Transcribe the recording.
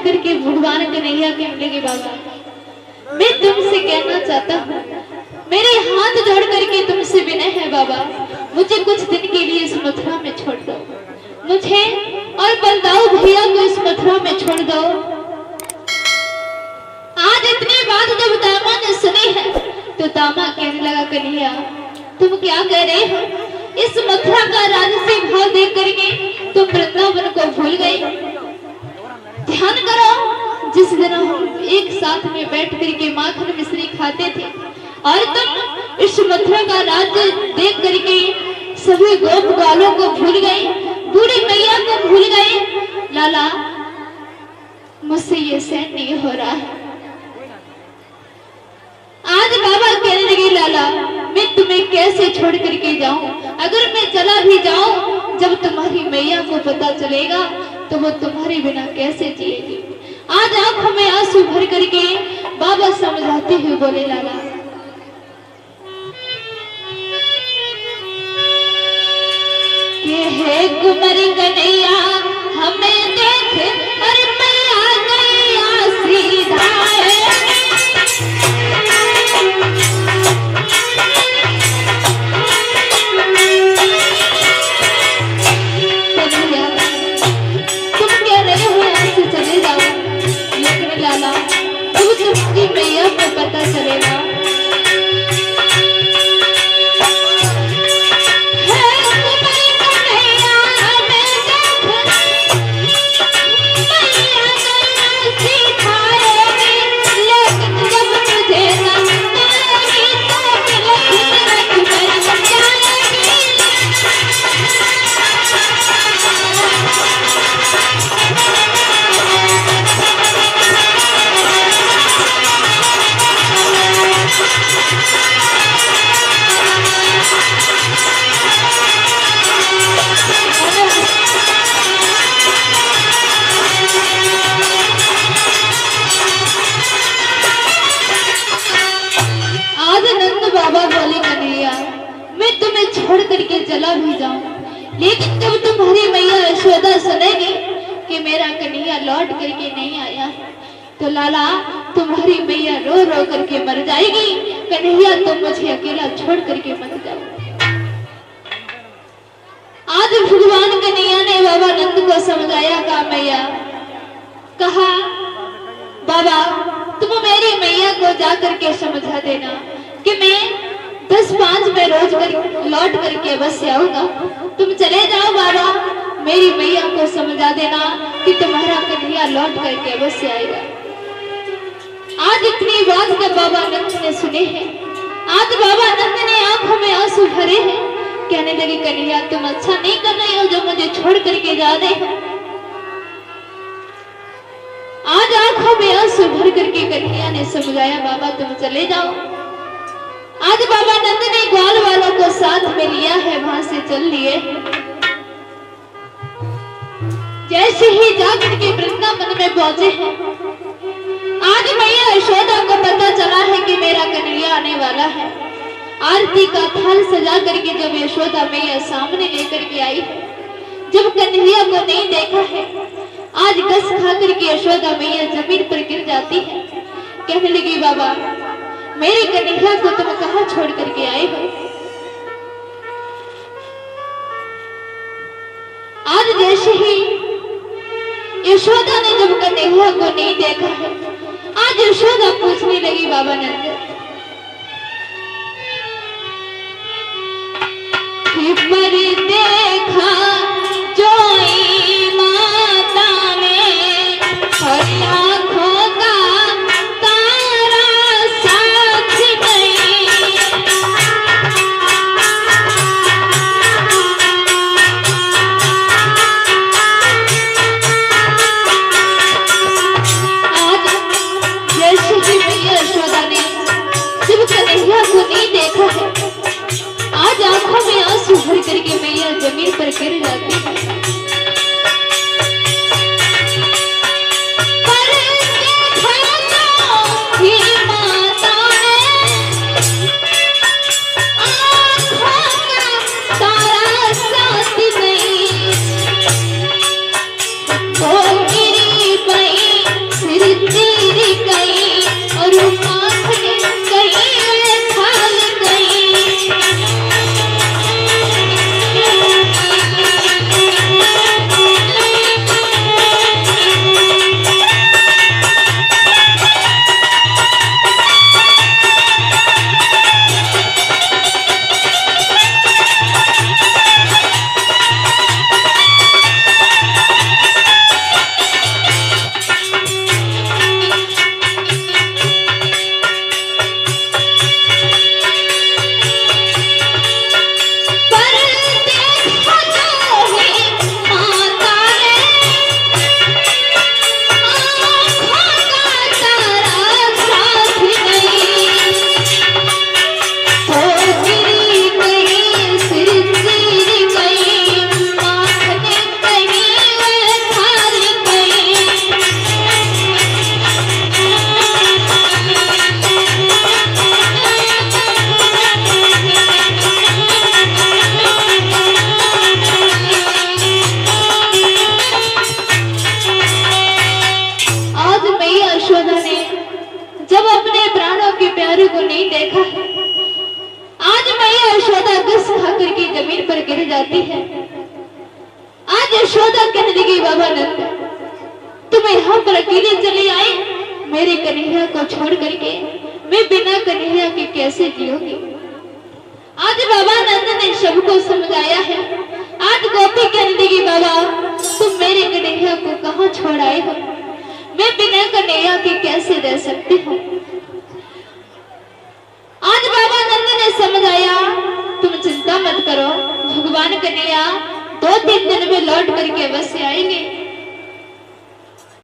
करके भगवान कन्हैया कहने लगे बाबा मैं तुमसे कहना चाहता हूँ, मेरे हाथ जोड़ करके तुमसे विनय है बाबा, मुझे कुछ दिन के लिए इस मथुरा में छोड़ दो, मुझे और बलदाऊ भैया को इस मथुरा में छोड़ दो। आज इतनी बात जब दामा ने सुनी है तो दामा कहने लगा कन्हैया तुम क्या कह रहे हो, इस मथुरा का राजसी भाव देख करके तुम वृंदावन को भूल गए। ध्यान करो, जिस दिन हम एक साथ में बैठ करके माखन मिश्री खाते थे और तुम इस मथुरा का राज्य देख करके सभी गोप ग्वालों को भूल गए, बूढ़ी मैया को भूल गए। लाला मुझसे ये सहन नहीं हो रहा है। आज बाबा कहने लगे लाला मैं तुम्हें कैसे छोड़ करके जाऊं, अगर मैं चला भी जाऊं जब तुम्हारी मैया को पता चलेगा तो वो तुम्हारे बिना कैसे जिएगी। आज आंखों में आंसू भर करके बाबा समझाते हुए बोले लाला ये है कुंवर कन्हैया हमें देख अरे मैया गैया सीधा है। तुम्हारी मैया को पता चलेगा छोड़ करके चला भी जाऊं, लेकिन जब तुम्हारी मैया यशोदा सुनेगी कि मेरा कन्हैया लौट करके नहीं आया है तो लाला तुम्हारी मैया रो रो करके मर जाएगी। कन्हैया तुम मुझे अकेला छोड़ करके मत जाओ। आज भगवान कन्हैया ने बाबा नंद को समझाया कहा मैया कहा बाबा तुम मेरी मैया को जा करके समझा देना कि मैं 10-5 में रोज लौट करके अवश्य आऊंगा। तुम चले जाओ बाबा, मेरी मैया को समझा देना कि तुम्हारा कन्हैया लौट करके अवश्य आएगा। आज इतनी बात जब बाबा नंद ने सुने हैं, आज बाबा नंद ने आंखों में आंसू भरे हैं, कहने लगे कन्हैया तुम अच्छा नहीं कर रहे हो जो मुझे छोड़ करके जा रहे हो। आज आंखों में आंसू भर करके कन्हैया ने समझाया बाबा तुम चले जाओ। आज बाबा नंद ने ग्वाल वालों को साथ में लिया है, वहां से चल लिए। जैसे ही जाकर के वृंदावन में पहुंचे हैं, आज मैया यशोदा को पता चला है कि मेरा कन्हैया आने वाला है। आरती का थाल सजा करके जब यशोदा मैया सामने लेकर के आई है, जब कन्हैया को नहीं देखा है, आज घस खा करके यशोदा मैया जमीन पर गिर जाती है, कहने लगी बाबा मेरे कन्हैया को तुम कहां छोड़ करके आए हो। आज जैसे ही यशोदा ने जब कन्हैया को नहीं देखा है, आज यशोदा पूछने लगी बाबा नंद पर देखा जोई माता ने हर आंखों का आज आंखों में आंसू भर करके मैया जमीन पर गिर जाती है। पर यशोदा ने जब अपने प्राणों के प्यारे को नहीं देखा है, आज मैया यशोदा घुस खाकर के जमीन पर गिर जाती है। आज यशोदा कहने लगी, बाबा नंद, तुम यहाँ पर अकेले चले आए, मेरे कन्हैया को छोड़ करके मैं बिना कन्हैया के कैसे जियोगी। आज बाबा नंद ने सबको समझाया है। आज गोपी कहने लगी, बाबा तुम मेरे कन्हैया को कहाँ छोड़ आए हो, मैं बिना कन्हैया के कैसे रह सकती हूँ। आज बाबा नंद ने समझाया, तुम चिंता मत करो, भगवान कन्हैया 2-3 दिन में लौट करके अवश्य आएंगे।